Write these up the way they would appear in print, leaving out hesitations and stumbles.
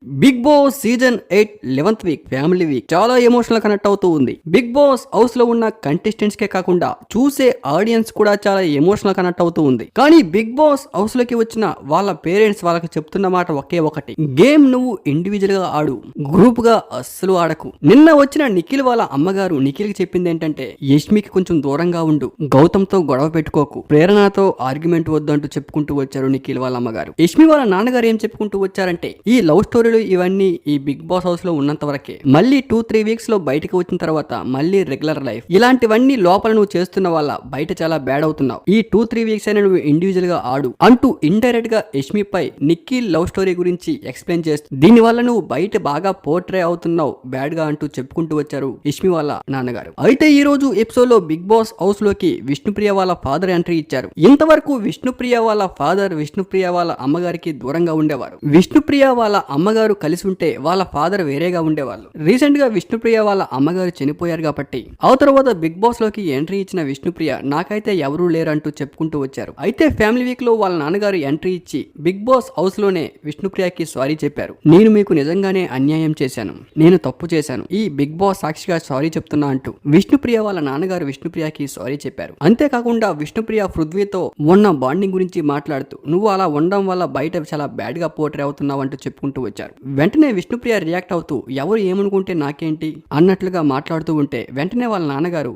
Big Boss season 8 11th week family week చాలా emotional connect అవుతూ ఉంది. బిగ్ బాస్ హౌస్ లో ఉన్న కంటెస్టెంట్స్ కే కాకుండా చూసే ఆడియన్స్ కూడా చాలా ఎమోషనల్ కనెక్ట్ అవుతూ ఉంది. కానీ బిగ్ బాస్ హౌస్ లోకి వచ్చిన వాళ్ళ పేరెంట్స్ వాళ్ళకి చెప్తున్న మాట ఒకే ఒకటి, గేమ్ నువ్వు ఇండివిజువల్ గా ఆడు, గ్రూప్ గా అస్సలు ఆడకు. నిన్న వచ్చిన నిఖిల్ వాళ్ళ అమ్మగారు నిఖిల్ కి చెప్పింది ఏంటంటే, యష్మికి కొంచెం దూరంగా ఉండు, గౌతమ్ తో గొడవ పెట్టుకోకు, ప్రేరణతో ఆర్గ్యుమెంట్ వద్దు అంటూ చెప్పుకుంటూ వచ్చారు నిఖిల్ వాళ్ళ అమ్మగారు. యష్మి వాళ్ళ నాన్నగారు ఏం చెప్పుకుంటూ వచ్చారంటే, ఈ లవ్ స్టోరీలు ఇవన్నీ ఈ బిగ్ బాస్ హౌస్ లో ఉన్నంత వరకే, మళ్ళీ 2-3 వీక్స్ లో బయటకు వచ్చిన తర్వాత మళ్ళీ రెగ్యులర్ లైఫ్, ఇలాంటివన్నీ లోపల నువ్వు చేస్తున్న వల్ల బయట చాలా బ్యాడ్ అవుతున్నావు, ఈ 2-3 వీక్స్ అయినా నువ్వు ఇండివిజువల్ గా ఆడు అంటూ ఇండైరెక్ట్ గా యష్మి పై నిఖిల్ లవ్ స్టోరీ గురించి ఎక్స్ప్లెయిన్ చేస్తూ, దీని వల్ల నువ్వు బయట బాగా పోర్ట్రే అవుతున్నావు బ్యాడ్ గా అంటూ చెప్పుకుంటూ వచ్చారు యష్మి వాళ్ళ నాన్నగారు. అయితే ఈ రోజు ఎపిసోడ్ లో బిగ్ బాస్ హౌస్ లోకి విష్ణుప్రియ వాళ్ళ ఫాదర్ ఎంట్రీ ఇచ్చారు. ఇంతవరకు విష్ణుప్రియ వాళ్ళ ఫాదర్ విష్ణుప్రియ వాళ్ళ అమ్మగారికి దూరంగా ఉండేవారు. విష్ణుప్రియ వాళ్ళ అమ్మగారు కలిసి ఉంటే వాళ్ళ ఫాదర్ వేరేగా ఉండేవాళ్ళు. రీసెంట్ గా విష్ణుప్రియ వాళ్ళ అమ్మగారు చనిపోయారు కాబట్టి ఆ తర్వాత బిగ్ బాస్ లోకి ఎంట్రీ ఇచ్చిన విష్ణుప్రియ నాకైతే ఎవరూ లేరంటూ చెప్పుకుంటూ వచ్చారు. అయితే ఫ్యామిలీ వీక్ లో వాళ్ళ నాన్నగారు ఎంట్రీ ఇచ్చి బిగ్ బాస్ హౌస్ లోనే విష్ణుప్రియకి సారీ చెప్పారు. నేను మీకు నిజంగానే అన్యాయం చేశాను, నేను తప్పు చేశాను, ఈ బిగ్ బాస్ సాక్షిగా సారీ చెప్తున్నా అంటూ విష్ణుప్రియ వాళ్ళ నాన్నగారు విష్ణుప్రియకి సారీ చెప్పారు. అంతేకాకుండా విష్ణుప్రియ పృథ్వీతో ఉన్న బాండింగ్ గురించి మాట్లాడుతూ, నువ్వు అలా ఉండడం వల్ల బయట చాలా బ్యాడ్ గా పోర్ట్రే అవుతున్నావు అంటూ చెప్పుకుంటూ వచ్చారు. వెంటనే విష్ణుప్రియ రియాక్ట్ అవుతూ, ఎవరు ఏమనుకుంటే నాకేంటి అన్నట్లుగా మాట్లాడుతూ ఉంటే వెంటనే వాళ్ళ నాన్నగారు,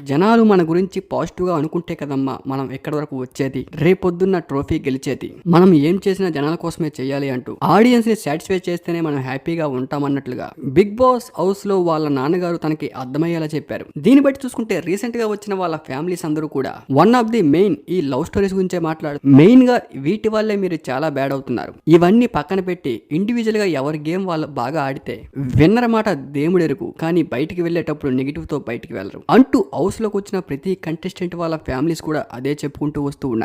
జనాలు మన గురించి పాజిటివ్ గా అనుకుంటే కదమ్మా మనం ఎక్కడి వరకు వచ్చేది, రేపొద్దున్న ట్రోఫీ గెలిచేది, మనం ఏం చేసినా జనాల కోసమే చేయాలి అంటూ ఆడియన్స్ ని సాటిస్ఫై చేస్తేనే మనం హ్యాపీగా ఉంటామన్నట్లుగా బిగ్ బాస్ హౌస్ లో వాళ్ళ నాన్నగారు తనకి అర్థమయ్యేలా చెప్పారు. దీన్ని బట్టి చూసుకుంటే రీసెంట్ గా వచ్చిన వాళ్ళ ఫ్యామిలీస్ అందరూ కూడా వన్ ఆఫ్ ది మెయిన్ ఈ లవ్ స్టోరీస్ గురించే మాట్లాడు, మెయిన్ గా వీటి వల్లే మీరు చాలా బ్యాడ్ అవుతున్నారు, ఇవన్నీ పక్కన పెట్టి ఇండివిజువల్ గా ఎవరి గేమ్ వాళ్ళు బాగా ఆడితే విన్నర్ మాట దేవుడెరుగు, కానీ బయటికి వెళ్ళేటప్పుడు నెగిటివ్ తో బయటికి వెళ్ళరు అంటూ హౌస్ లోకి వచ్చిన ప్రతి కంటెస్టెంట్ వాళ్ళ ఫ్యామిలీస్ కూడా అదే చెప్పుకుంటూ వస్తూ ఉన్నారు.